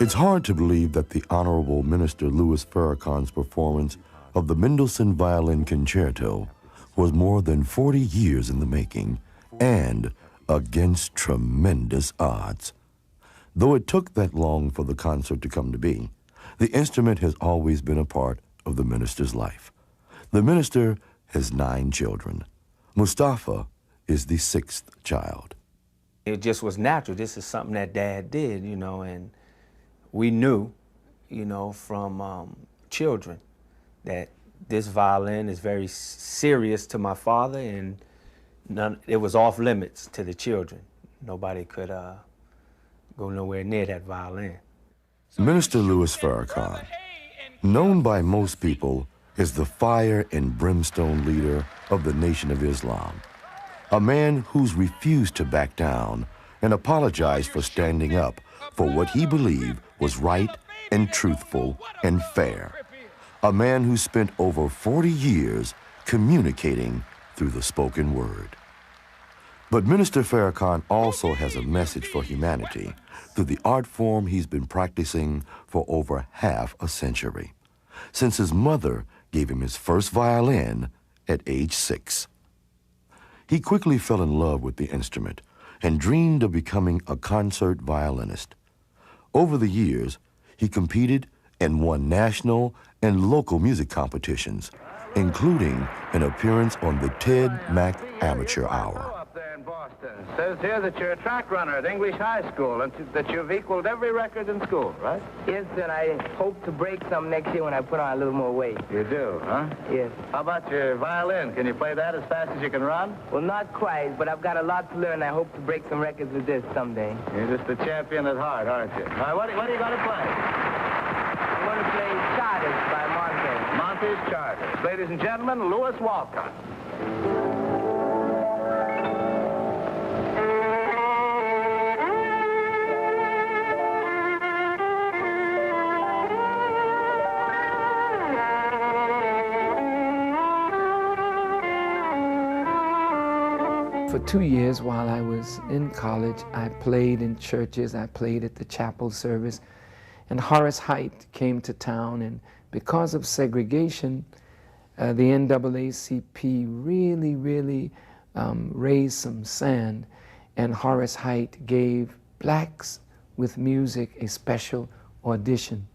It's hard to believe that the Honorable Minister Louis Farrakhan's performance of the Mendelson Violin Concerto was more than 40 years in the making and against tremendous odds. Though it took that long for the concert to come to be, the instrument has always been a part of the minister's life. The minister has 9 children. Mustafa is the 6th child. It just was natural. This is something that Dad did, and we knew, from children that this violin is very serious to my father, and it was off limits to the children. Nobody could go nowhere near that violin. Minister Louis Farrakhan, known by most people as the fire and brimstone leader of the Nation of Islam, a man who's refused to back down and apologize for standing up for what he believed was right and truthful and fair. A man who spent over 40 years communicating through the spoken word. But Minister Farrakhan also has a message for humanity through the art form he's been practicing for over half a century, since his mother gave him his first violin at age 6. He quickly fell in love with the instrument and dreamed of becoming a concert violinist. Over the years, he competed and won national and local music competitions, including an appearance on the Ted Mack Amateur Hour. It says here that you're a track runner at English High School and that you've equaled every record in school, right? Yes, and I hope to break some next year when I put on a little more weight. You do, huh? Yes. How about your violin? Can you play that as fast as you can run? Well, not quite, but I've got a lot to learn. I hope to break some records with this someday. You're just a champion at heart, aren't you? All right, what are you going to play? I'm going to play Charters by Monte. Monte's Charters. Ladies and gentlemen, Louis Walcott. For 2 years while I was in college, I played in churches, I played at the chapel service, and Horace Heidt came to town, and because of segregation, the NAACP really raised some sand, and Horace Heidt gave blacks with music a special audition,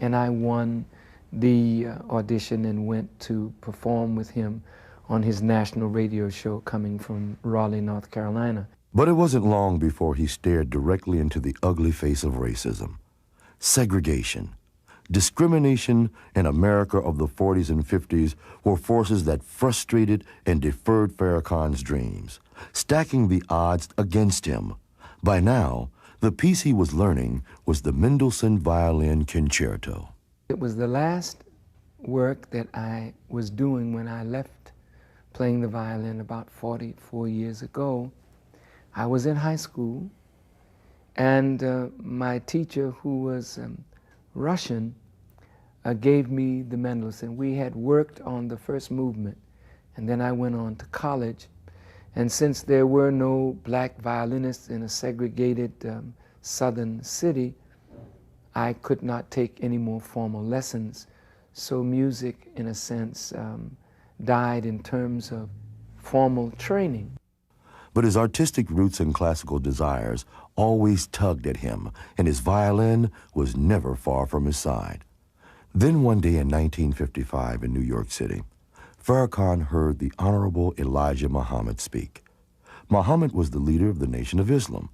and I won the audition and went to perform with him on his national radio show coming from Raleigh, North Carolina. But it wasn't long before he stared directly into the ugly face of racism. Segregation, discrimination in America of the 40s and 50s were forces that frustrated and deferred Farrakhan's dreams, stacking the odds against him. By now, the piece he was learning was the Mendelson Violin Concerto. It was the last work that I was doing when I left playing the violin about 44 years ago. I was in high school, and my teacher, who was Russian, gave me the Mendelson. We had worked on the first movement, and then I went on to college. And since there were no black violinists in a segregated southern city, I could not take any more formal lessons. So music, in a sense, died in terms of formal training. But his artistic roots and classical desires always tugged at him, and his violin was never far from his side. Then one day in 1955 in New York City, Farrakhan heard the Honorable Elijah Muhammad speak. Muhammad was the leader of the Nation of Islam.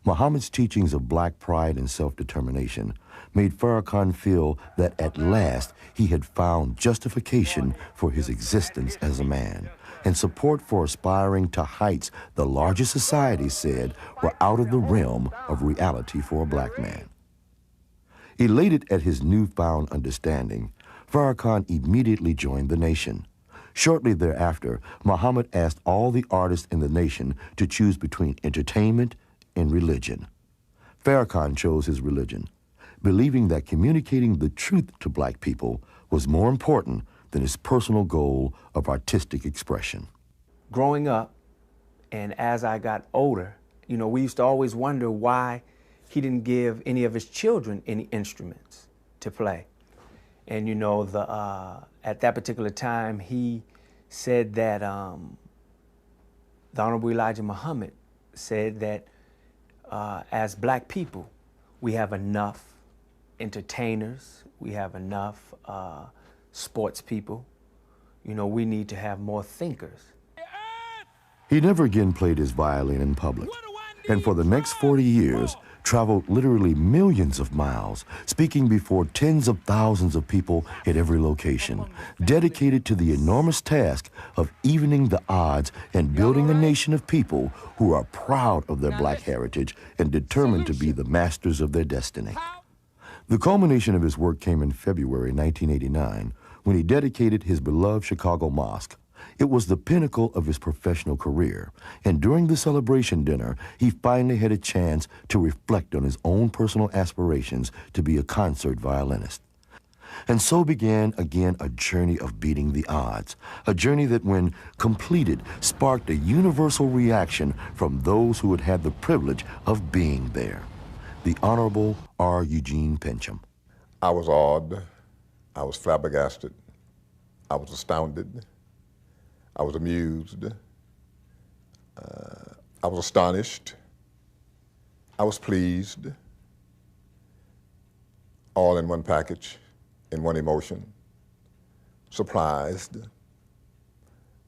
Muhammad's teachings of black pride and self-determination made Farrakhan feel that at last he had found justification for his existence as a man, and support for aspiring to heights the larger society said were out of the realm of reality for a black man. Elated at his newfound understanding, Farrakhan immediately joined the Nation. Shortly thereafter, Muhammad asked all the artists in the Nation to choose between entertainment and religion. Farrakhan chose his religion, believing that communicating the truth to black people was more important than his personal goal of artistic expression. Growing up, and as I got older, we used to always wonder why he didn't give any of his children any instruments to play. And you know, at that particular time, he said that the Honorable Elijah Muhammad said that as black people, we have enough entertainers, we have enough sports people. You know, we need to have more thinkers. He never again played his violin in public, and for the next 40 years, traveled literally millions of miles, speaking before tens of thousands of people at every location, dedicated to the enormous task of evening the odds and building a nation of people who are proud of their black heritage and determined to be the masters of their destiny. The culmination of his work came in February 1989, when he dedicated his beloved Chicago mosque. It was the pinnacle of his professional career, and during the celebration dinner, he finally had a chance to reflect on his own personal aspirations to be a concert violinist. And so began again a journey of beating the odds, a journey that, when completed, sparked a universal reaction from those who had had the privilege of being there. The Honorable R. Eugene Pencham. I was awed, I was flabbergasted, I was astounded, I was amused, I was astonished, I was pleased, all in one package, in one emotion, surprised.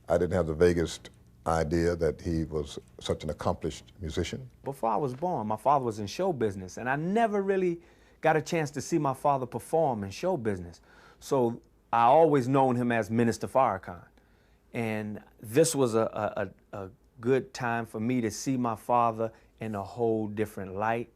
I didn't have the vaguest idea that he was such an accomplished musician. Before I was born, my father was in show business, and I never really got a chance to see my father perform in show business. So I always known him as Minister Farrakhan. And this was a good time for me to see my father in a whole different light,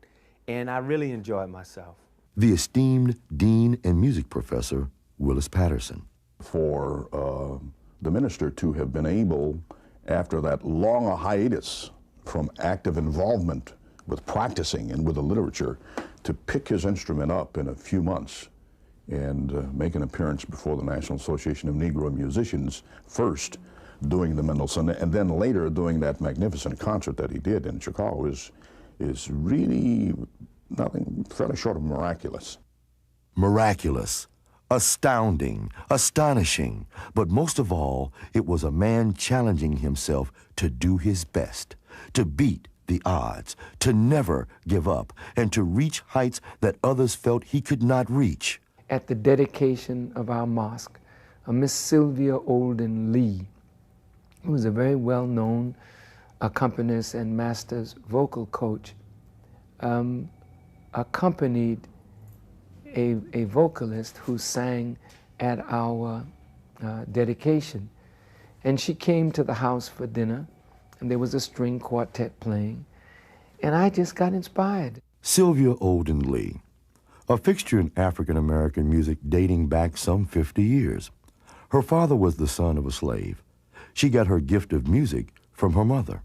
and I really enjoyed myself. The esteemed Dean and Music Professor, Willis Patterson. For the minister to have been able, after that long hiatus from active involvement with practicing and with the literature, to pick his instrument up in a few months and make an appearance before the National Association of Negro Musicians, first doing the Mendelson, and then later doing that magnificent concert that he did in Chicago, is really nothing fairly short of miraculous. Miraculous, astounding, astonishing, but most of all, it was a man challenging himself to do his best, to beat the odds, to never give up, and to reach heights that others felt he could not reach. At the dedication of our mosque, Miss Sylvia Olden Lee, who was a very well-known accompanist and master's vocal coach, accompanied a vocalist who sang at our dedication. And she came to the house for dinner, and there was a string quartet playing, and I just got inspired. Sylvia Olden Lee, a fixture in African-American music dating back some 50 years. Her father was the son of a slave. She got her gift of music from her mother,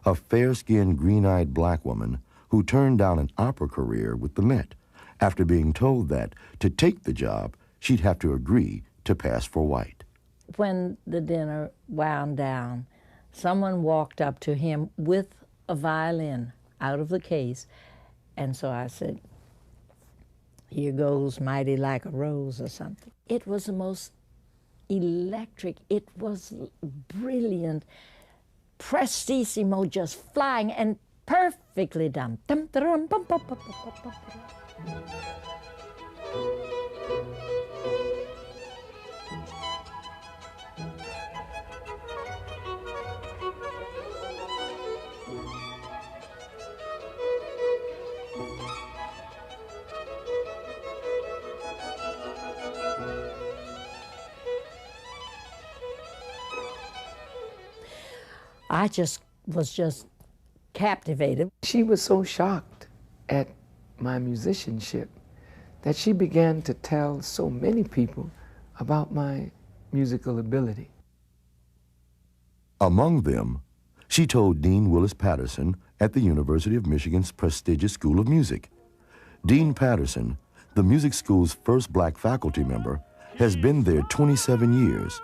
a fair-skinned, green-eyed black woman who turned down an opera career with the Met after being told that to take the job, she'd have to agree to pass for white. When the dinner wound down, someone walked up to him with a violin out of the case, and so I said, "Here goes mighty like a rose," or something. It was the most electric, it was brilliant, prestissimo, just flying and perfectly done. Dum, dum, bum, bum, bum, bum, bum, bum. I was just captivated. She was so shocked at my musicianship that she began to tell so many people about my musical ability. Among them, she told Dean Willis Patterson at the University of Michigan's prestigious School of Music. Dean Patterson, the music school's first black faculty member, has been there 27 years.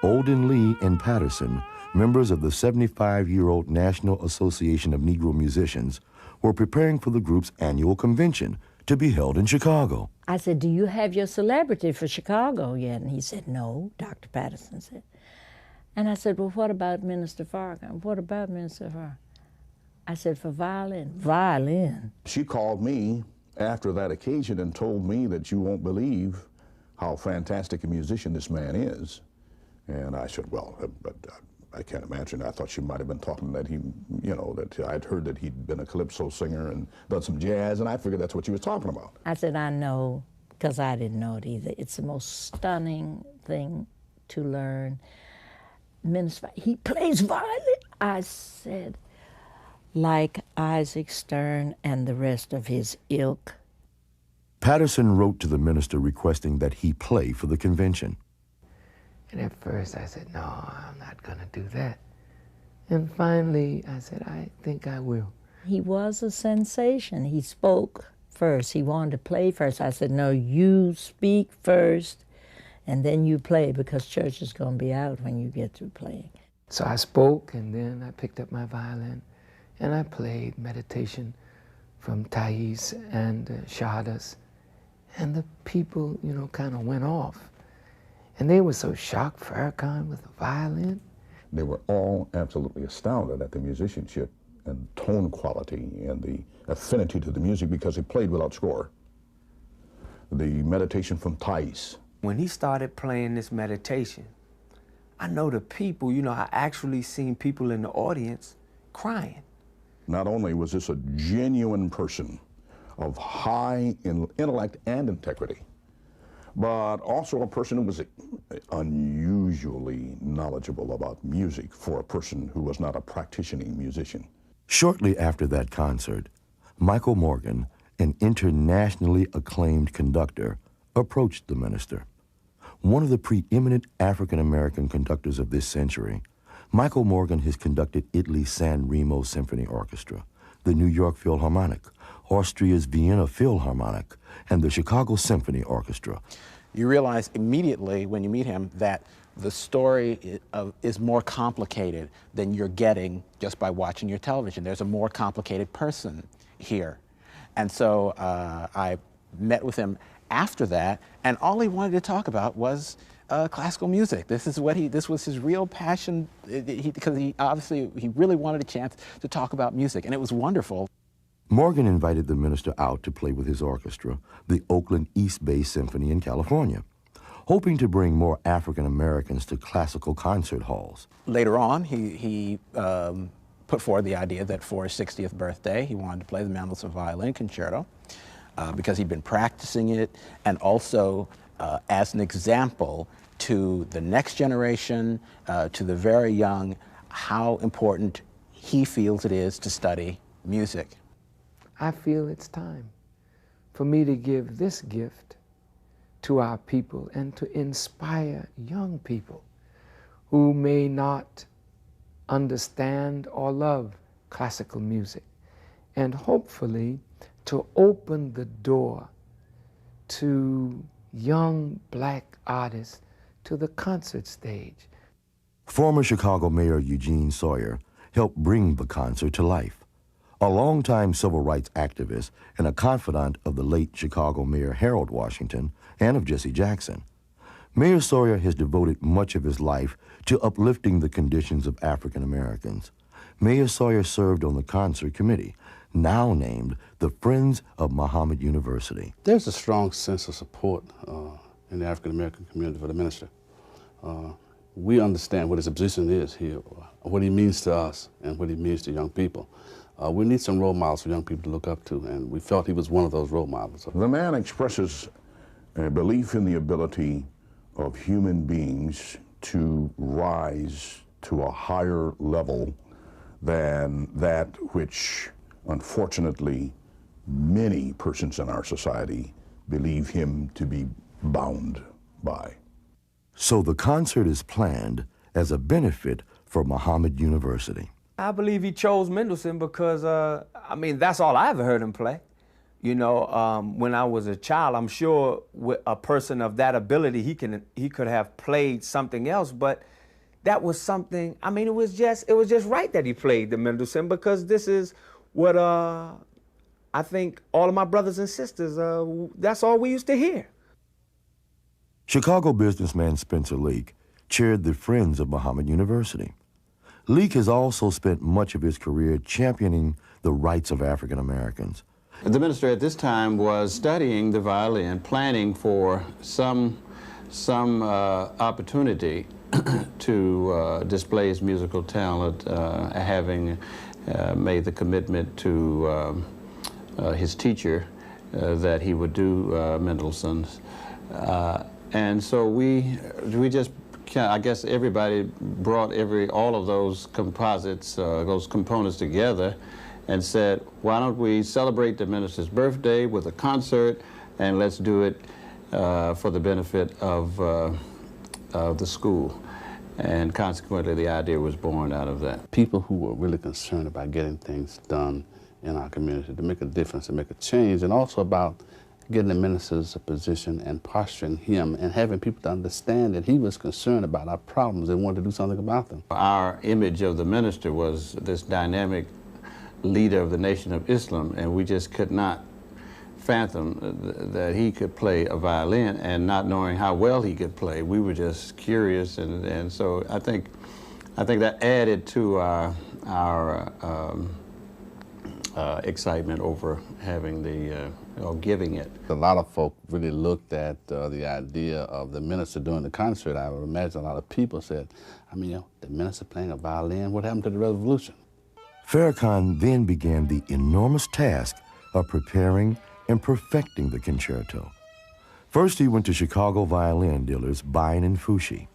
Olden Lee and Patterson, members of the 75-year-old National Association of Negro Musicians, were preparing for the group's annual convention to be held in Chicago. I said, do you have your celebrity for Chicago yet? And he said, no, Dr. Patterson said. And I said, well, what about Minister Farrakhan? What about Minister Farrakhan? I said, for violin. Violin. She called me after that occasion and told me that you won't believe how fantastic a musician this man is. And I said, well, but I can't imagine. I thought she might have been talking that he, you know, that I'd heard that he'd been a calypso singer and done some jazz, and I figured that's what she was talking about. I said, I know, because I didn't know it either. It's the most stunning thing to learn. Minister, he plays violin. I said, like Isaac Stern and the rest of his ilk. Patterson wrote to the minister requesting that he play for the convention. And at first I said, no, I'm not going to do that. And finally I said, I think I will. He was a sensation. He spoke first. He wanted to play first. I said, no, you speak first, and then you play, because church is going to be out when you get through playing. So I spoke, and then I picked up my violin, and I played Meditation from Thais and Shadas. And the people, you know, kind of went off. And they were so shocked, Farrakhan with a violin. They were all absolutely astounded at the musicianship and tone quality and the affinity to the music, because he played without score. The Meditation from Thais. When he started playing this meditation, I know the people, you know, I actually seen people in the audience crying. Not only was this a genuine person of high intellect and integrity, but also a person who was unusually knowledgeable about music for a person who was not a practicing musician. Shortly after that concert, Michael Morgan, an internationally acclaimed conductor, approached the minister. One of the preeminent African-American conductors of this century, Michael Morgan has conducted Italy's San Remo Symphony Orchestra, the New York Philharmonic, Austria's Vienna Philharmonic, and the Chicago Symphony Orchestra. You realize immediately when you meet him that the story is more complicated than you're getting just by watching your television. There's a more complicated person here. And so I met with him after that, and all he wanted to talk about was classical music. This was his real passion, because he really wanted a chance to talk about music, and it was wonderful. Morgan invited the minister out to play with his orchestra, the Oakland East Bay Symphony in California, hoping to bring more African Americans to classical concert halls. Later on, he put forward the idea that for his 60th birthday, he wanted to play the Mendelson Violin Concerto, because he'd been practicing it, and also as an example to the next generation, to the very young, how important he feels it is to study music. I feel it's time for me to give this gift to our people and to inspire young people who may not understand or love classical music, and hopefully to open the door to young black artists to the concert stage. Former Chicago Mayor Eugene Sawyer helped bring the concert to life. A longtime civil rights activist and a confidant of the late Chicago Mayor Harold Washington and of Jesse Jackson, Mayor Sawyer has devoted much of his life to uplifting the conditions of African Americans. Mayor Sawyer served on the concert committee, now named the Friends of Muhammad University. There's a strong sense of support in the African American community for the minister. We understand what his position is here, what he means to us, and what he means to young people. We need some role models for young people to look up to, and we felt he was one of those role models. The man expresses a belief in the ability of human beings to rise to a higher level than that which, unfortunately, many persons in our society believe him to be bound by. So the concert is planned as a benefit for Muhammad University. I believe he chose Mendelson because, I mean, that's all I ever heard him play. You know, when I was a child, I'm sure with a person of that ability, he could have played something else, but that was something, I mean, it was just right that he played the Mendelson, because this is what, I think all of my brothers and sisters, that's all we used to hear. Chicago businessman Spencer Leak chaired the Friends of Muhammad University. Leak has also spent much of his career championing the rights of African Americans. The minister at this time was studying the violin, planning for some opportunity to display his musical talent, having made the commitment to his teacher that he would do Mendelssohn's. And so we just, I guess everybody brought all of those composites, those components together and said, why don't we celebrate the minister's birthday with a concert, and let's do it for the benefit of the school. And consequently, the idea was born out of that. People who were really concerned about getting things done in our community to make a difference and make a change, and also about getting the minister's position and posturing him and having people to understand that he was concerned about our problems and wanted to do something about them. Our image of the minister was this dynamic leader of the Nation of Islam, and we just could not fathom that he could play a violin, and not knowing how well he could play, we were just curious, and so I think that added to our excitement over having giving it. A lot of folk really looked at the idea of the minister doing the concert. I would imagine a lot of people said, I mean, the minister playing a violin, what happened to the revolution? Farrakhan then began the enormous task of preparing and perfecting the concerto. First, he went to Chicago violin dealers Bain and Fushi,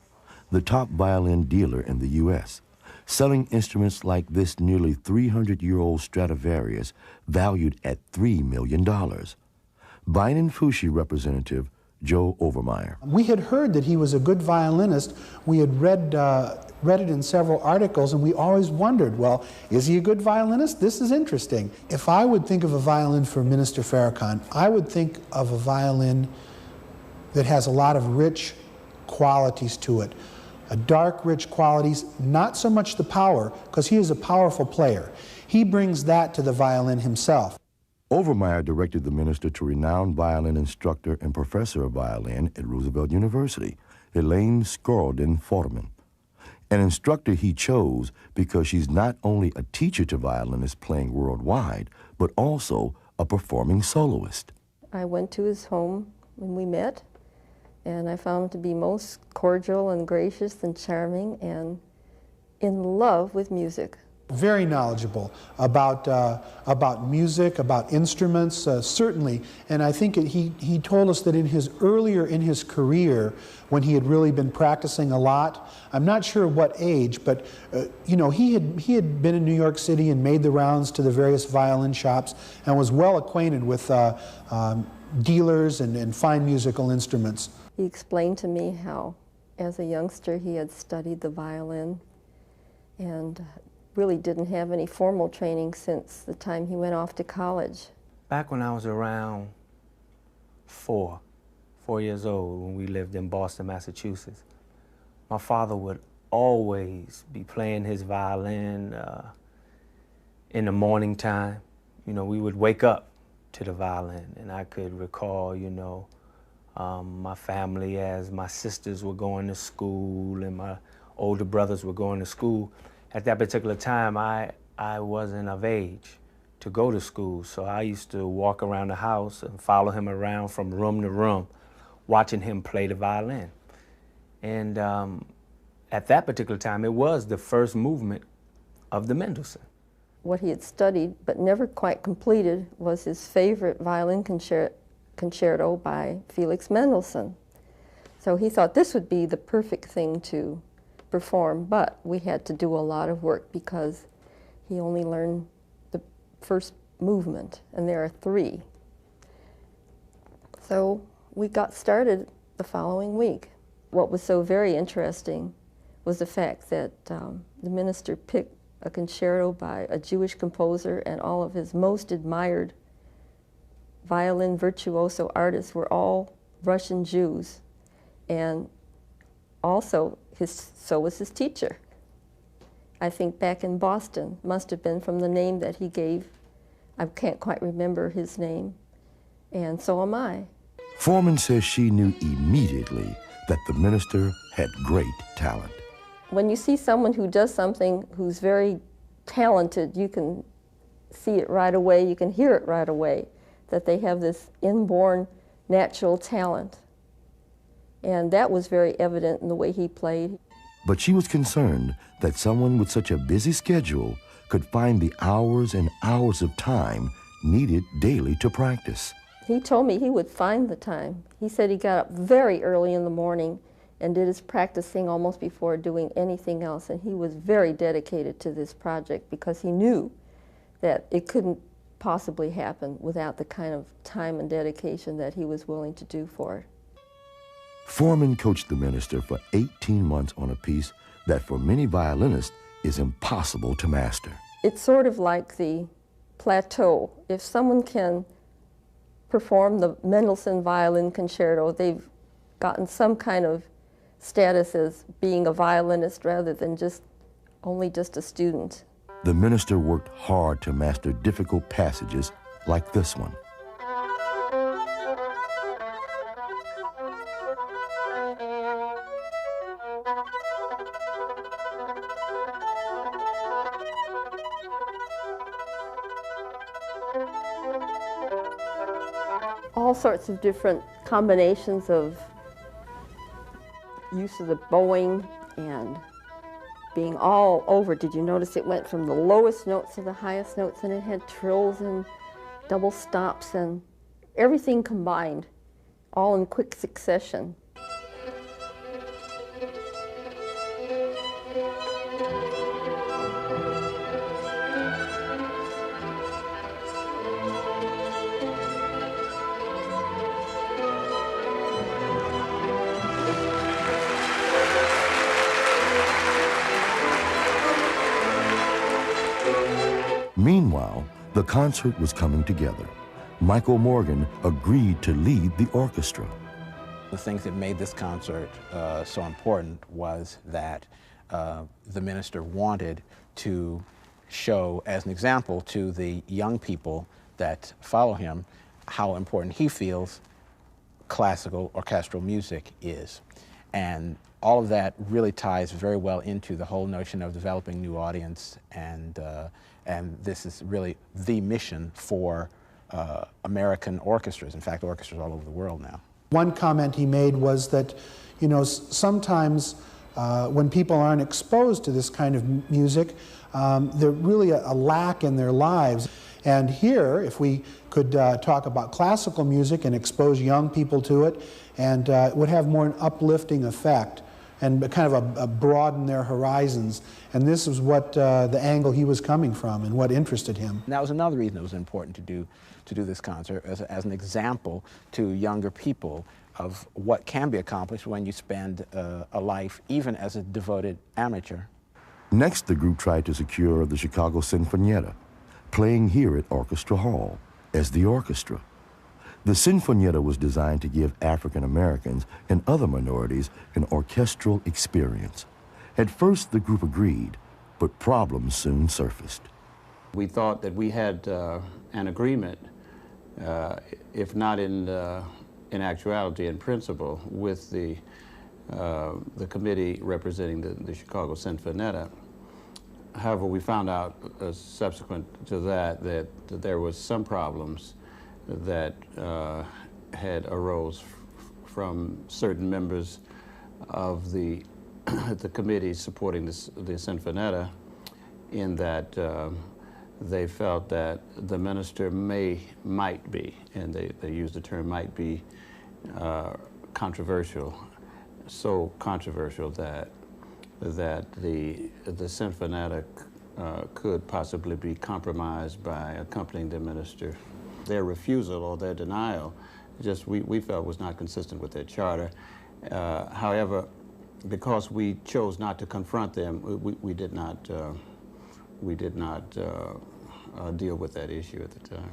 the top violin dealer in the U.S., selling instruments like this nearly 300-year-old Stradivarius valued at $3 million. Bain and Fushi representative Joe Overmeyer. We had heard that he was a good violinist. We had read it in several articles, and we always wondered, well, is he a good violinist? This is interesting. If I would think of a violin for Minister Farrakhan, I would think of a violin that has a lot of rich qualities to it. Dark, rich qualities, not so much the power, because he is a powerful player. He brings that to the violin himself. Overmeyer directed the minister to renowned violin instructor and professor of violin at Roosevelt University, Elaine Skorldin-Forman, an instructor he chose because she's not only a teacher to violinists playing worldwide, but also a performing soloist. I went to his home when we met, and I found him to be most cordial and gracious and charming and in love with music. Very knowledgeable about music, about instruments, certainly. And I think he told us that earlier in his career, when he had really been practicing a lot, I'm not sure what age, but you know, he had been in New York City and made the rounds to the various violin shops and was well acquainted with dealers and fine musical instruments. He explained to me how, as a youngster, he had studied the violin and really didn't have any formal training since the time he went off to college. Back when I was around 4 years old, when we lived in Boston, Massachusetts, my father would always be playing his violin in the morning time. You know, we would wake up to the violin, and I could recall, you know, my family, as my sisters were going to school and my older brothers were going to school. At that particular time, I wasn't of age to go to school, so I used to walk around the house and follow him around from room to room, watching him play the violin. And at that particular time, it was the first movement of the Mendelssohn. What he had studied but never quite completed was his favorite violin concerto by Felix Mendelson. So he thought this would be the perfect thing to perform, but we had to do a lot of work because he only learned the first movement, and there are 3. So we got started the following week. What was so very interesting was the fact that the minister picked a concerto by a Jewish composer, and all of his most admired violin virtuoso artists were all Russian Jews, and also so was his teacher. I think back in Boston, must have been from the name that he gave I can't quite remember his name, and so am I. Foreman says she knew immediately that the minister had great talent. When you see someone who does something who's very talented, you can see it right away, you can hear it right away, that they have this inborn natural talent. And that was very evident in the way he played. But she was concerned that someone with such a busy schedule could find the hours and hours of time needed daily to practice. He told me he would find the time. He said he got up very early in the morning and did his practicing almost before doing anything else. And he was very dedicated to this project because he knew that it couldn't possibly happen without the kind of time and dedication that he was willing to do for it. Foreman coached the minister for 18 months on a piece that for many violinists is impossible to master. It's sort of like the plateau. If someone can perform the Mendelson Violin Concerto, they've gotten some kind of status as being a violinist rather than only just a student. The minister worked hard to master difficult passages like this one. All sorts of different combinations of use of the bowing and being all over. Did you notice it went from the lowest notes to the highest notes, and it had trills and double stops and everything combined, all in quick succession. Meanwhile, the concert was coming together. Michael Morgan agreed to lead the orchestra. The things that made this concert so important was that the minister wanted to show as an example to the young people that follow him how important he feels classical orchestral music is. And all of that really ties very well into the whole notion of developing new audience, and this is really the mission for American orchestras, in fact orchestras all over the world now. One comment he made was that, you know, sometimes when people aren't exposed to this kind of music, there's really a lack in their lives. And here, if we could talk about classical music and expose young people to it, and it would have more an uplifting effect and kind of broaden their horizons. And this is what the angle he was coming from and what interested him. And that was another reason it was important to do this concert as an example to younger people of what can be accomplished when you spend a life even as a devoted amateur. Next, the group tried to secure the Chicago Sinfonietta, playing here at Orchestra Hall as the orchestra. The Sinfonietta was designed to give African Americans and other minorities an orchestral experience. At first, the group agreed, but problems soon surfaced. We thought that we had an agreement, if not in actuality, in principle, with the committee representing the Chicago Sinfonietta. However, we found out subsequent to that there was some problems that had arose from certain members of the committee supporting the Sinfonietta, in that they felt that the minister might be, and they used the term might be, controversial, so controversial that the Sinfonietta could possibly be compromised by accompanying the minister. Their refusal or their denial, we felt was not consistent with their charter. However, because we chose not to confront them, we did not deal with that issue at the time.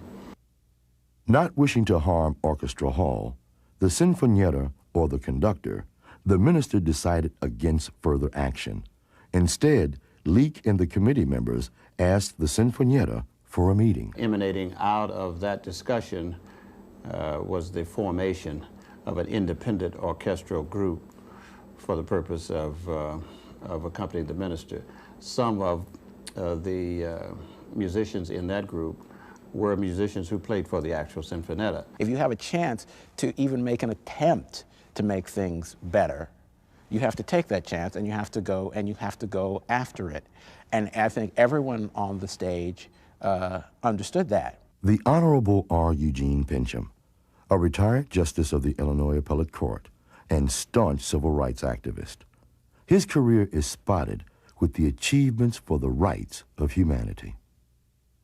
Not wishing to harm Orchestra Hall, the Sinfonietta, or the conductor, the minister decided against further action. Instead, Leake and the committee members asked the Sinfonietta for a meeting. Emanating out of that discussion was the formation of an independent orchestral group for the purpose of accompanying the minister. Some of the musicians in that group were musicians who played for the actual Sinfonetta. If you have a chance to even make an attempt to make things better, you have to take that chance, and you have to go after it. And I think everyone on the stage understood that. The Honorable R. Eugene Pincham, a retired justice of the Illinois Appellate Court and staunch civil rights activist. His career is spotted with the achievements for the rights of humanity.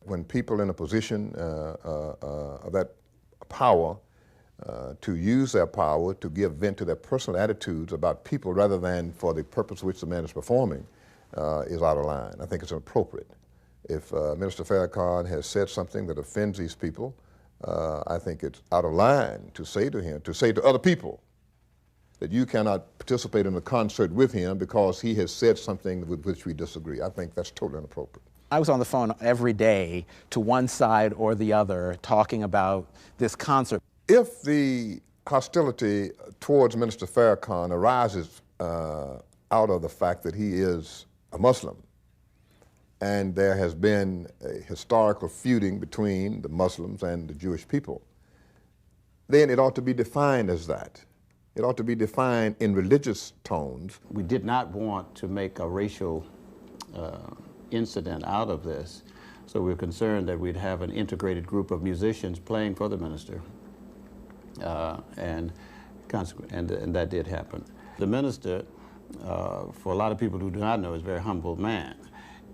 When people in a position of that power to use their power to give vent to their personal attitudes about people rather than for the purpose which the man is performing is out of line. I think it's inappropriate. If Minister Farrakhan has said something that offends these people, I think it's out of line to say to him, to say to other people, that you cannot participate in a concert with him because he has said something with which we disagree. I think that's totally inappropriate. I was on the phone every day to one side or the other talking about this concert. If the hostility towards Minister Farrakhan arises out of the fact that he is a Muslim, and there has been a historical feuding between the Muslims and the Jewish people, then it ought to be defined as that. It ought to be defined in religious tones. We did not want to make a racial incident out of this, so we were concerned that we'd have an integrated group of musicians playing for the minister, and that did happen. The minister, for a lot of people who do not know, is a very humble man,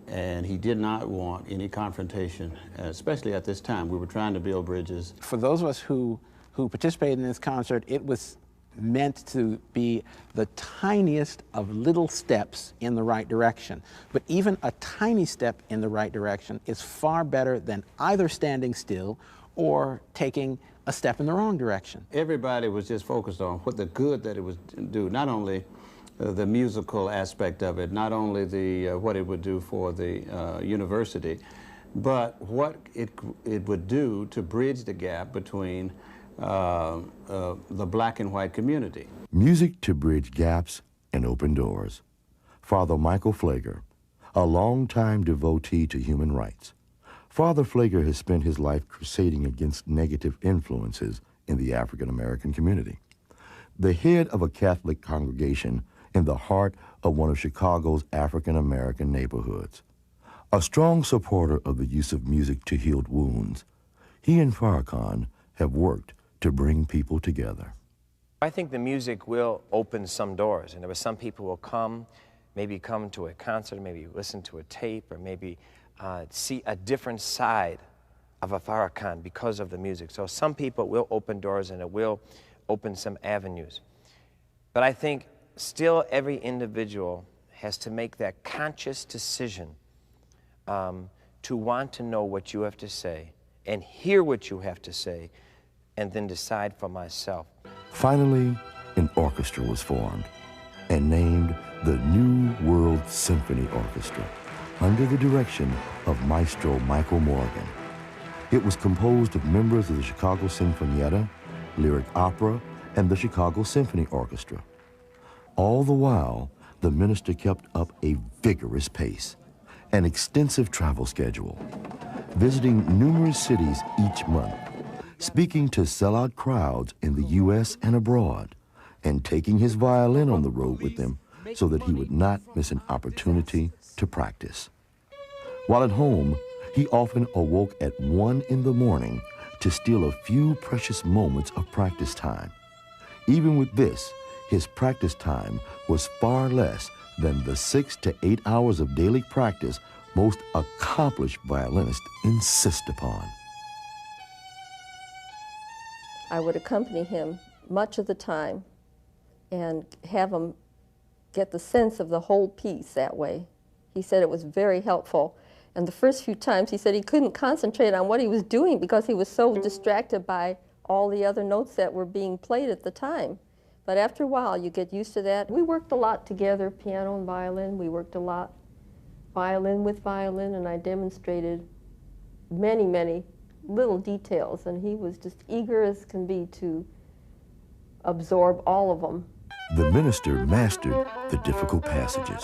and he did not want any confrontation, especially at this time. We were trying to build bridges. For those of us who participated in this concert, it was meant to be the tiniest of little steps in the right direction. But even a tiny step in the right direction is far better than either standing still or taking a step in the wrong direction. Everybody was just focused on what the good that it would do, not only the musical aspect of it, not only the what it would do for the university, but what it would do to bridge the gap between the black and white community. Music to bridge gaps and open doors. Father Michael Pfleger, a longtime devotee to human rights. Father Pfleger has spent his life crusading against negative influences in the African American community. The head of a Catholic congregation in the heart of one of Chicago's African American neighborhoods. A strong supporter of the use of music to heal wounds, he and Farrakhan have worked to bring people together. I think the music will open some doors, and there were some people who will come, maybe come to a concert, maybe listen to a tape, or maybe see a different side of a Farrakhan because of the music. So some people will open doors, and it will open some avenues. But I think still every individual has to make that conscious decision to want to know what you have to say and hear what you have to say, and then decide for myself. Finally, an orchestra was formed and named the New World Symphony Orchestra under the direction of Maestro Michael Morgan. It was composed of members of the Chicago Sinfonietta, Lyric Opera, and the Chicago Symphony Orchestra. All the while, the minister kept up a vigorous pace, an extensive travel schedule, visiting numerous cities each month, speaking to sellout crowds in the U.S. and abroad, and taking his violin on the road with him so that he would not miss an opportunity to practice. While at home, he often awoke at 1 in the morning to steal a few precious moments of practice time. Even with this, his practice time was far less than the 6 to 8 hours of daily practice most accomplished violinists insist upon. I would accompany him much of the time and have him get the sense of the whole piece that way. He said it was very helpful. And the first few times he said he couldn't concentrate on what he was doing because he was so distracted by all the other notes that were being played at the time. But after a while, you get used to that. We worked a lot together, piano and violin. We worked a lot violin with violin, and I demonstrated many, many little details, and he was just eager as can be to absorb all of them. The minister mastered the difficult passages.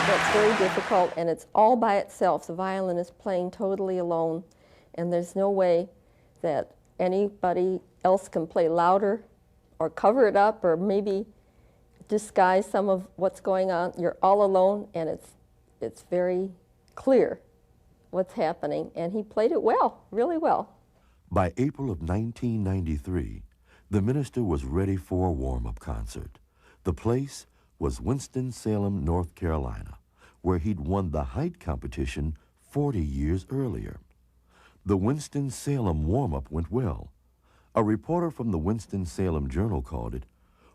That's very difficult, and it's all by itself. The violin is playing totally alone, and there's no way that anybody else can play louder or cover it up or maybe disguise some of what's going on. You're all alone, and it's very clear what's happening, and he played it well, really well. By April of 1993, the minister was ready for a warm-up concert. The place was Winston-Salem, North Carolina, where he'd won the height competition 40 years earlier. The Winston-Salem warm-up went well. A reporter from the Winston-Salem Journal called it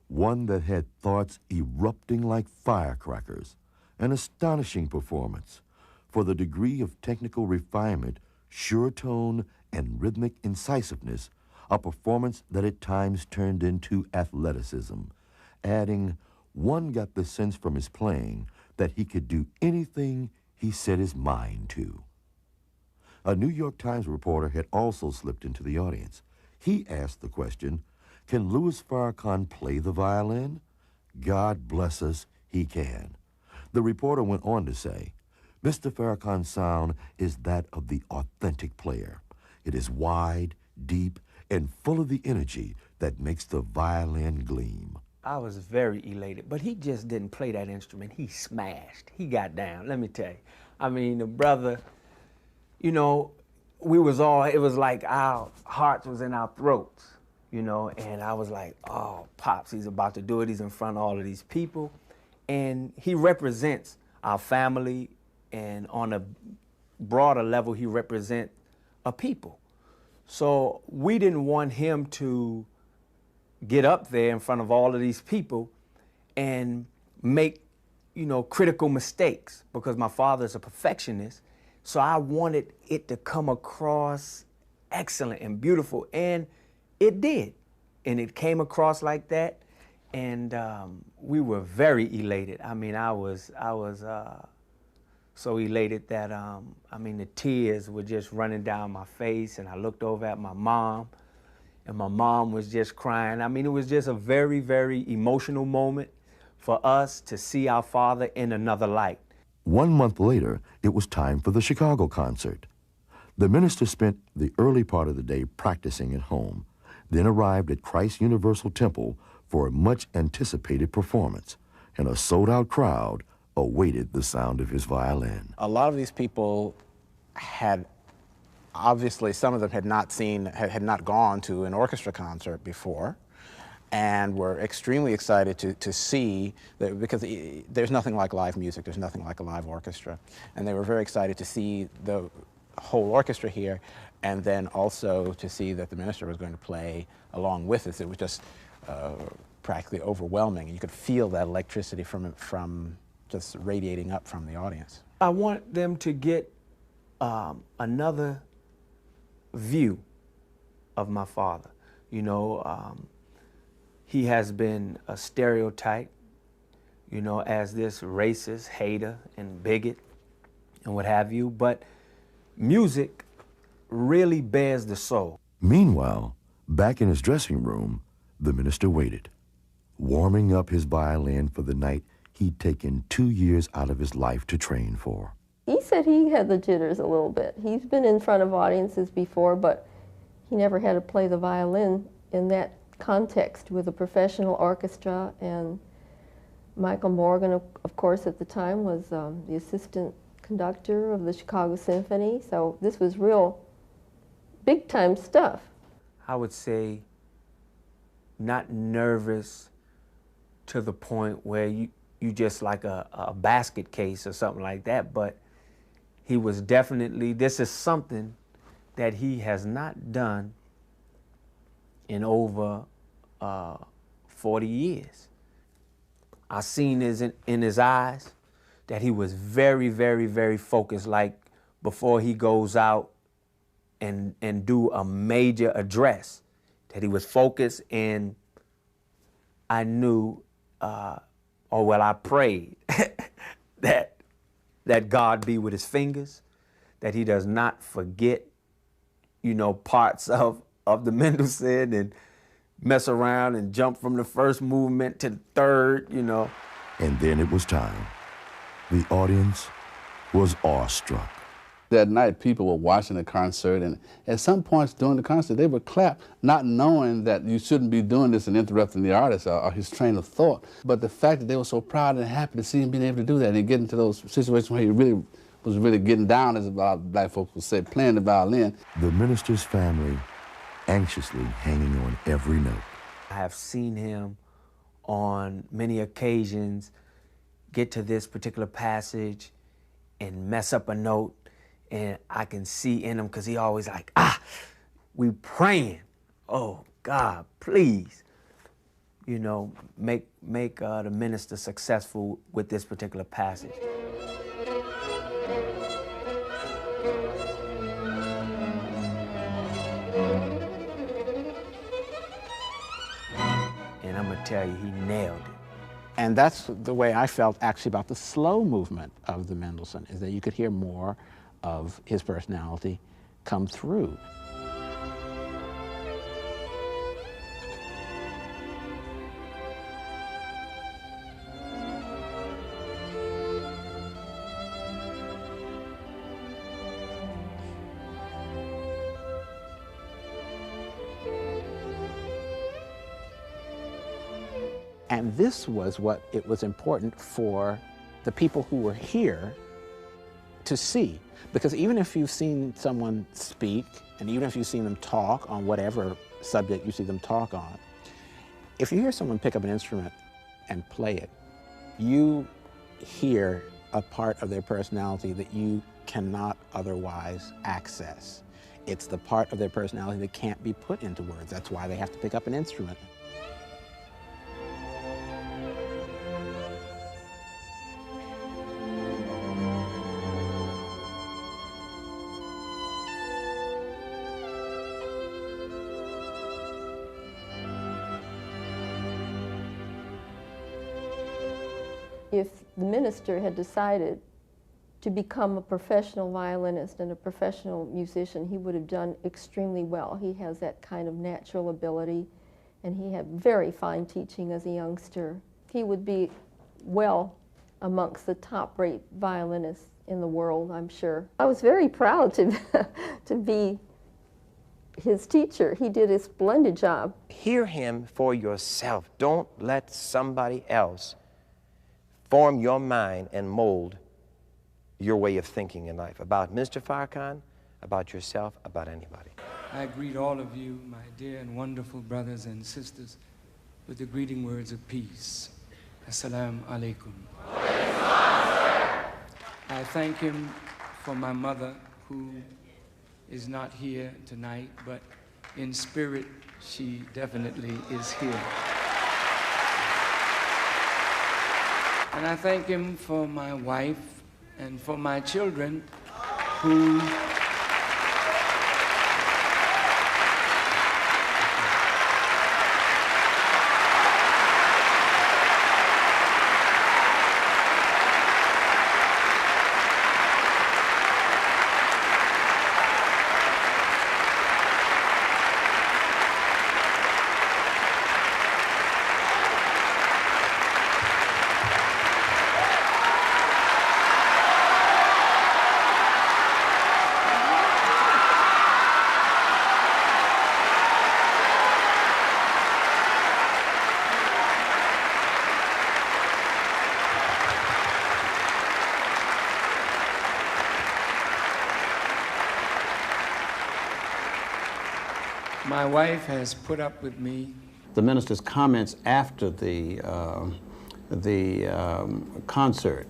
one that had thoughts erupting like firecrackers, an astonishing performance for the degree of technical refinement, sure tone, and rhythmic incisiveness, a performance that at times turned into athleticism, adding, one got the sense from his playing that he could do anything he set his mind to. A New York Times reporter had also slipped into the audience. He asked the question, can Louis Farrakhan play the violin? God bless us, he can. The reporter went on to say, Mr. Farrakhan's sound is that of the authentic player. It is wide, deep, and full of the energy that makes the violin gleam. I was very elated, but he just didn't play that instrument. He smashed. He got down, let me tell you. I mean, the brother, you know, it was like our hearts was in our throats, you know, and I was like, oh, Pops, he's about to do it. He's in front of all of these people. And he represents our family, and on a broader level, he represents a people. So we didn't want him to get up there in front of all of these people and make, you know, critical mistakes, because my father is a perfectionist. So I wanted it to come across excellent and beautiful, and it did. And it came across like that, and we were very elated. I mean, I was so elated that, I mean, the tears were just running down my face, and I looked over at my mom, and my mom was just crying. I mean, it was just a very, very emotional moment for us to see our father in another light. 1 month later, it was time for the Chicago concert. The minister spent the early part of the day practicing at home, then arrived at Christ Universal Temple for a much-anticipated performance, and a sold-out crowd awaited the sound of his violin. A lot of these people had, obviously, some of them had not gone to an orchestra concert before, and were extremely excited to see that, because there's nothing like live music, there's nothing like a live orchestra, and they were very excited to see the whole orchestra here, and then also to see that the minister was going to play along with us. It was just practically overwhelming, and you could feel that electricity from just radiating up from the audience. I want them to get another view of my father. You know, he has been a stereotype, you know, as this racist, hater, and bigot, and what have you, but music really bears the soul. Meanwhile, back in his dressing room, the minister waited, warming up his violin for the night he'd taken 2 years out of his life to train for. He said he had the jitters a little bit. He's been in front of audiences before, but he never had to play the violin in that context with a professional orchestra. And Michael Morgan, of course, at the time was the assistant conductor of the Chicago Symphony. So this was real big-time stuff. I would say not nervous to the point where you just like a basket case or something like that, but he was definitely, this is something that he has not done in over 40 years. I seen in his eyes that he was very, very, very focused. Like before he goes out and do a major address, that he was focused, and I knew, I prayed that God be with his fingers, that he does not forget, parts of the Mendelson and mess around and jump from the first movement to the third, And then it was time. The audience was awestruck. That night, people were watching the concert, and at some points during the concert, they would clap, not knowing that you shouldn't be doing this and interrupting the artist or his train of thought. But the fact that they were so proud and happy to see him being able to do that and get into those situations where he was really getting down, as black folks would say, playing the violin. The minister's family anxiously hanging on every note. I have seen him on many occasions get to this particular passage and mess up a note, and I can see in him, because he always like, we praying. Oh, God, please, make the minister successful with this particular passage. And I'm gonna tell you, he nailed it. And that's the way I felt actually about the slow movement of the Mendelson, is that you could hear more of his personality come through. And this was what it was important for the people who were here to see. Because even if you've seen someone speak, and even if you've seen them talk on whatever subject you see them talk on, if you hear someone pick up an instrument and play it, you hear a part of their personality that you cannot otherwise access. It's the part of their personality that can't be put into words. That's why they have to pick up an instrument. If the minister had decided to become a professional violinist and a professional musician, he would have done extremely well. He has that kind of natural ability, and he had very fine teaching as a youngster. He would be well amongst the top-rate violinists in the world, I'm sure. I was very proud to be his teacher. He did a splendid job. Hear him for yourself. Don't let somebody else form your mind and mold your way of thinking in life about Mr. Farrakhan, about yourself, about anybody. I greet all of you, my dear and wonderful brothers and sisters, with the greeting words of peace. Assalamu alaikum. I thank him for my mother, who is not here tonight, but in spirit, she definitely is here. And I thank him for my wife and for my children who my wife has put up with me. The minister's comments after the concert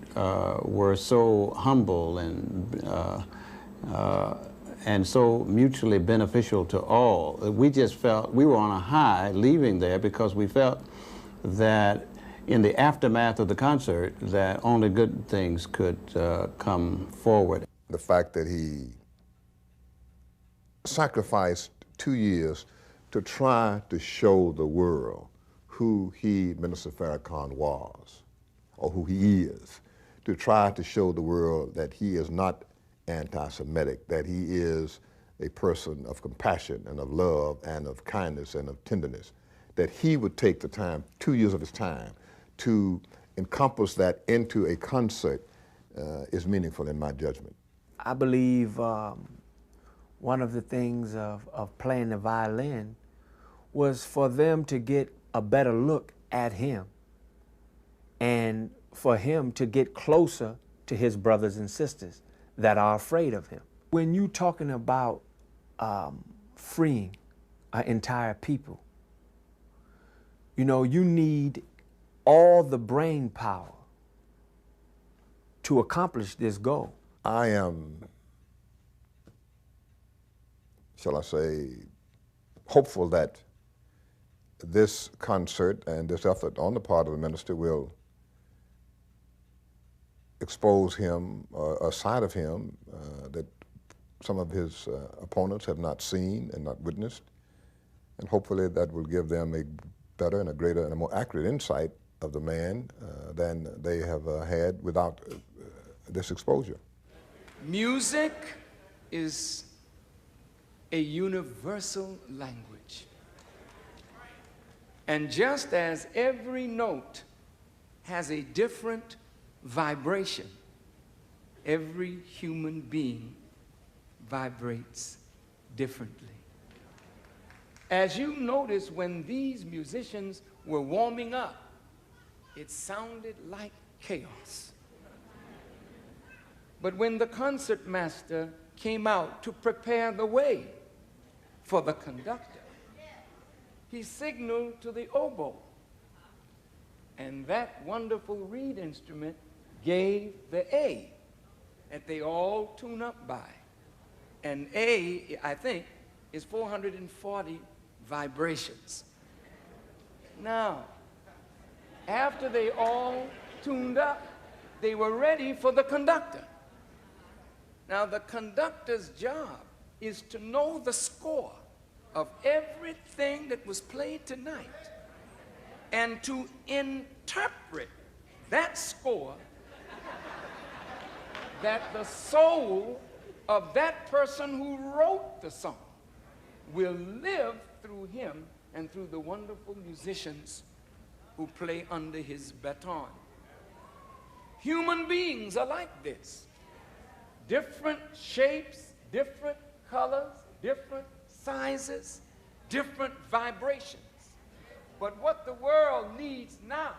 were so humble and so mutually beneficial to all. We just felt we were on a high leaving there, because we felt that in the aftermath of the concert that only good things could come forward. The fact that he sacrificed 2 years to try to show the world who he, Minister Farrakhan, was, or who he is, to try to show the world that he is not anti-Semitic, that he is a person of compassion and of love and of kindness and of tenderness, that he would take the time, 2 years of his time, to encompass that into a concert is meaningful in my judgment. I believe one of the things of playing the violin was for them to get a better look at him and for him to get closer to his brothers and sisters that are afraid of him. When you're talking about freeing an entire people, you know, you need all the brain power to accomplish this goal. I am, shall I say, hopeful that this concert and this effort on the part of the minister will expose him, a side of him that some of his opponents have not seen and not witnessed. And hopefully that will give them a better and a greater and a more accurate insight of the man than they have had without this exposure. Music is a universal language. And just as every note has a different vibration, every human being vibrates differently. As you notice, when these musicians were warming up, it sounded like chaos. But when the concert master came out to prepare the way for the conductor, he signaled to the oboe, and that wonderful reed instrument gave the A that they all tune up by. And A, I think, is 440 vibrations. Now, after they all tuned up, they were ready for the conductor. Now, the conductor's job is to know the score of everything that was played tonight and to interpret that score that the soul of that person who wrote the song will live through him and through the wonderful musicians who play under his baton. Human beings are like this. Different shapes, different colors, different sizes, different vibrations. But what the world needs now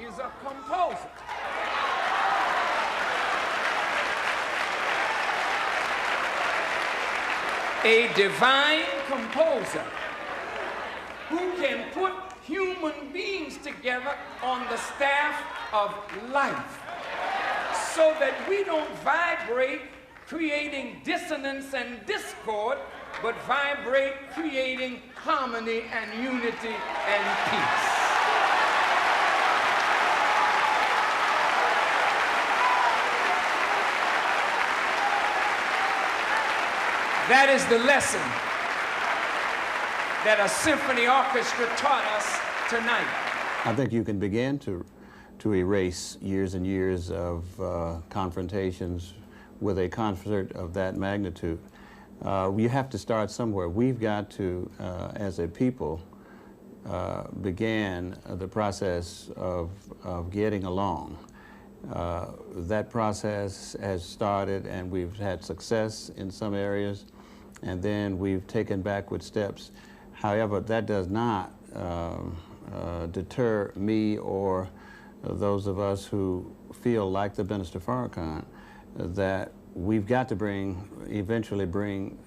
is a composer. A divine composer who can put human beings together on the staff of life so that we don't vibrate creating dissonance and discord, but vibrate creating harmony and unity and peace. That is the lesson that a symphony orchestra taught us tonight. I think you can begin to erase years and years of confrontations with a concert of that magnitude. You have to start somewhere. We've got to, as a people, begin the process of getting along. That process has started, and we've had success in some areas, and then we've taken backward steps. However, that does not deter me or those of us who feel like the Minister Farrakhan that we've got to eventually bring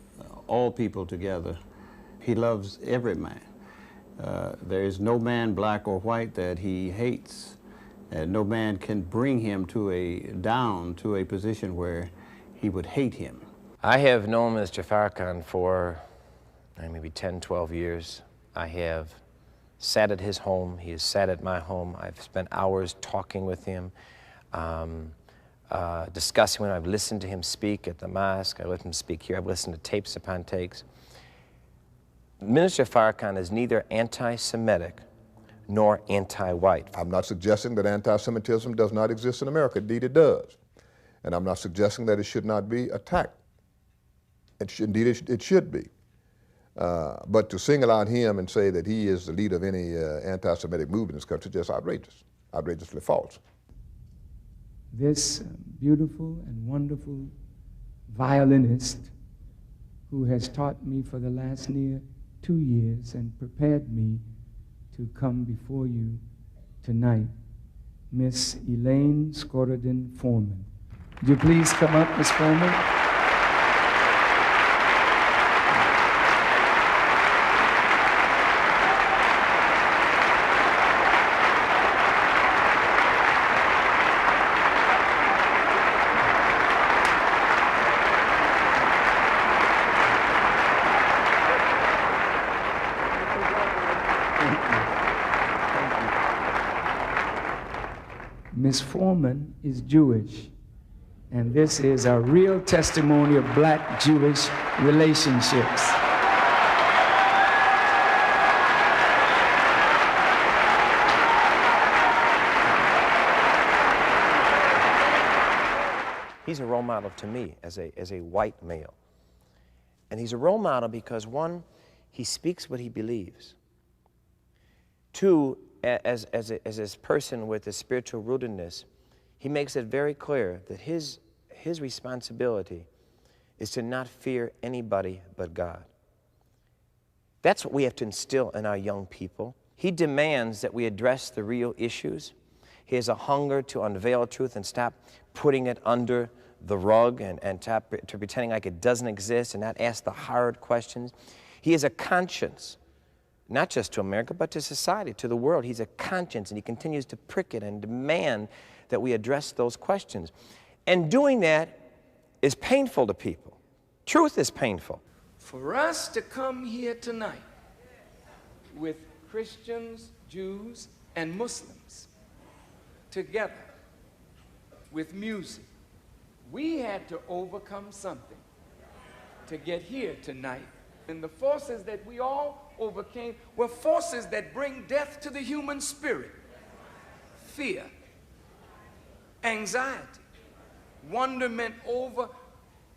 all people together. He loves every man. There is no man, black or white, that he hates. No man can bring him down to a position where he would hate him. I have known Mr. Farrakhan for maybe 10, 12 years. I have sat at his home. He has sat at my home. I've spent hours talking with him. discussing with him. I've listened to him speak at the mosque. I let him speak here. I've listened to tapes upon tapes. Minister Farrakhan is neither anti-Semitic nor anti-white. I'm not suggesting that anti-Semitism does not exist in America. Indeed, it does. And I'm not suggesting that it should not be attacked. Indeed, it should be. But to single out him and say that he is the leader of any anti-Semitic movement in this country is just outrageous, outrageously false. This beautiful and wonderful violinist who has taught me for the last near 2 years and prepared me to come before you tonight, Miss Elaine Scorodin Foreman. Would you please come up, Miss Foreman? Miss Foreman is Jewish, and this is a real testimony of black-Jewish relationships. He's a role model to me as a white male. And he's a role model because, one, he speaks what he believes. Two, as a person with a spiritual rootedness, he makes it very clear that his responsibility is to not fear anybody but God. That's what we have to instill in our young people. He demands that we address the real issues. He has a hunger to unveil truth and stop putting it under the rug and to pretending like it doesn't exist and not ask the hard questions. He has a conscience, not just to America, but to society, to the world. He's a conscience, and he continues to prick it and demand that we address those questions. And doing that is painful to people. Truth is painful. For us to come here tonight with Christians, Jews, and Muslims together with music, we had to overcome something to get here tonight. And the forces that we all overcame were forces that bring death to the human spirit. Fear, anxiety, wonderment over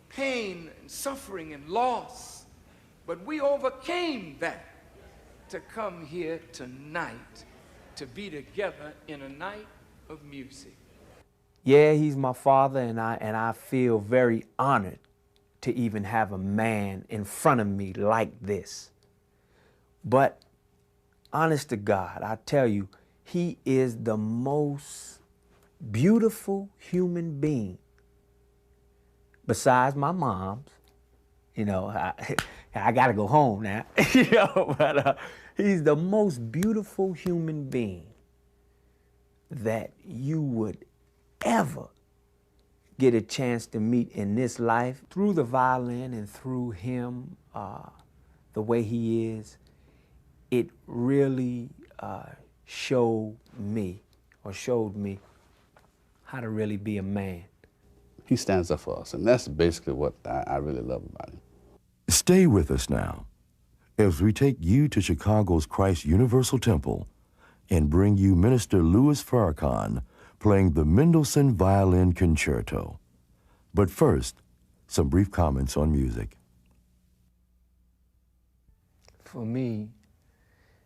pain and suffering and loss. But we overcame that to come here tonight, to be together in a night of music. Yeah, he's my father, and I feel very honored to even have a man in front of me like this. But honest to God, I tell you, he is the most beautiful human being besides my mom's. You know, I gotta go home now. You know, but he's the most beautiful human being that you would ever get a chance to meet in this life. Through the violin and through him, the way he is, it really showed me how to really be a man. He stands up for us, and that's basically what I really love about him. Stay with us now as we take you to Chicago's Christ Universal Temple and bring you Minister Louis Farrakhan playing the Mendelson Violin Concerto. But first, some brief comments on music. For me,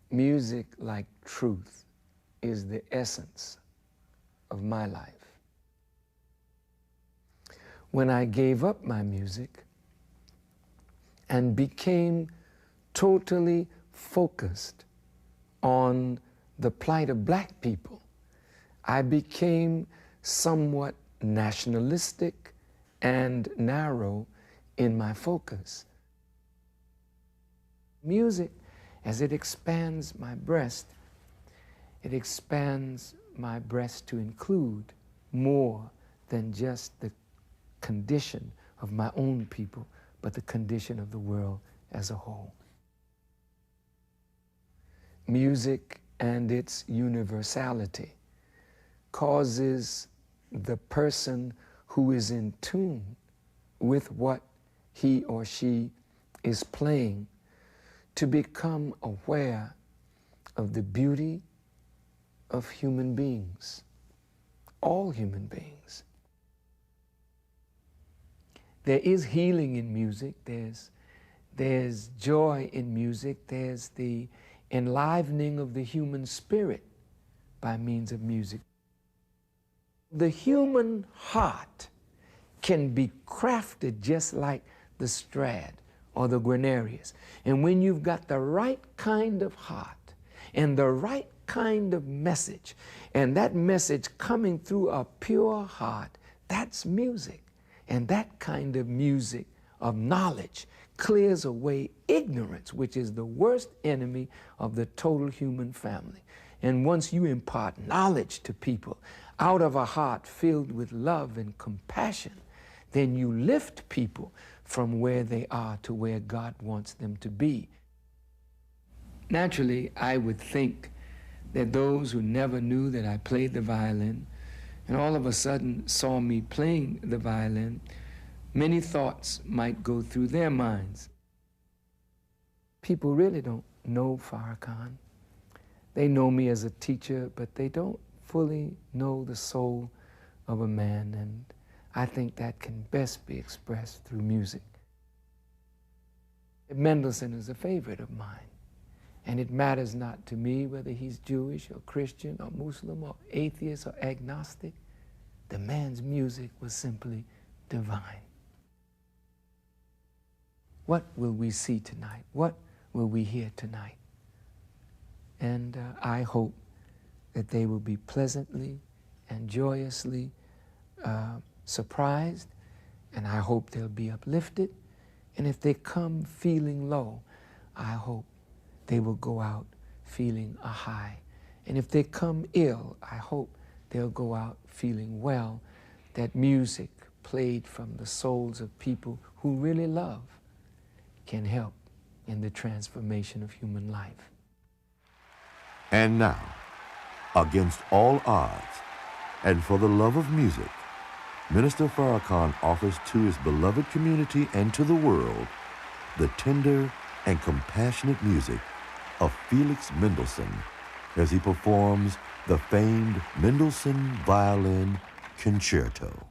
music, like truth, is the essence of my life. When I gave up my music and became totally focused on the plight of black people, I became somewhat nationalistic and narrow in my focus. Music, as it expands my breast, it expands my breast to include more than just the condition of my own people, but the condition of the world as a whole. Music and its universality causes the person who is in tune with what he or she is playing to become aware of the beauty of human beings, all human beings. There is healing in music, there's joy in music, there's the enlivening of the human spirit by means of music. The human heart can be crafted just like the Strad or the Guarnerius. And when you've got the right kind of heart and the right kind of message, and that message coming through a pure heart, that's music. And that kind of music of knowledge clears away ignorance, which is the worst enemy of the total human family. And once you impart knowledge to people out of a heart filled with love and compassion, then you lift people from where they are to where God wants them to be. Naturally, I would think that those who never knew that I played the violin and all of a sudden saw me playing the violin, many thoughts might go through their minds. People really don't know Farrakhan. They know me as a teacher, but they don't fully know the soul of a man, and I think that can best be expressed through music. Mendelson is a favorite of mine, and it matters not to me whether he's Jewish or Christian or Muslim or atheist or agnostic. The man's music was simply divine. What will we see tonight? What will we hear tonight? And I hope that they will be pleasantly and joyously surprised, and I hope they'll be uplifted. And if they come feeling low, I hope they will go out feeling a high. And if they come ill, I hope they'll go out feeling well, that music played from the souls of people who really love can help in the transformation of human life. And now, against all odds, and for the love of music, Minister Farrakhan offers to his beloved community and to the world the tender and compassionate music of Felix Mendelson as he performs the famed Mendelson Violin Concerto.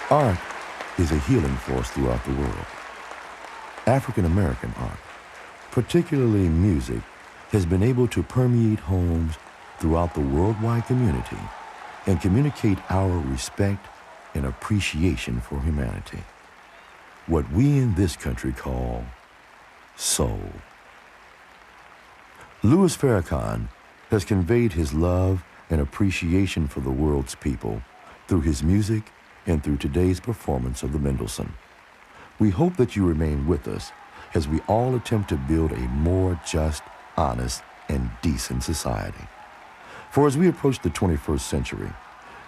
Art is a healing force throughout the world. African American art, particularly music, has been able to permeate homes throughout the worldwide community and communicate our respect and appreciation for humanity. What we in this country call soul. Louis Farrakhan has conveyed his love and appreciation for the world's people through his music and through today's performance of the Mendelson. We hope that you remain with us as we all attempt to build a more just, honest, and decent society. For as we approach the 21st century,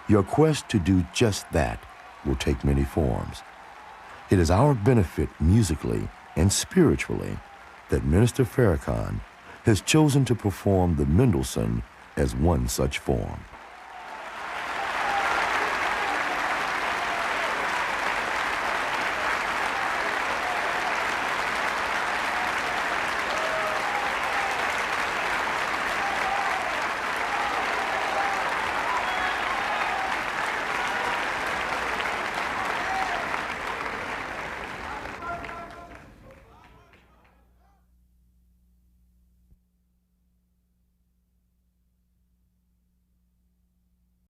your quest to do just that will take many forms. It is our benefit musically and spiritually that Minister Farrakhan has chosen to perform the Mendelson as one such form.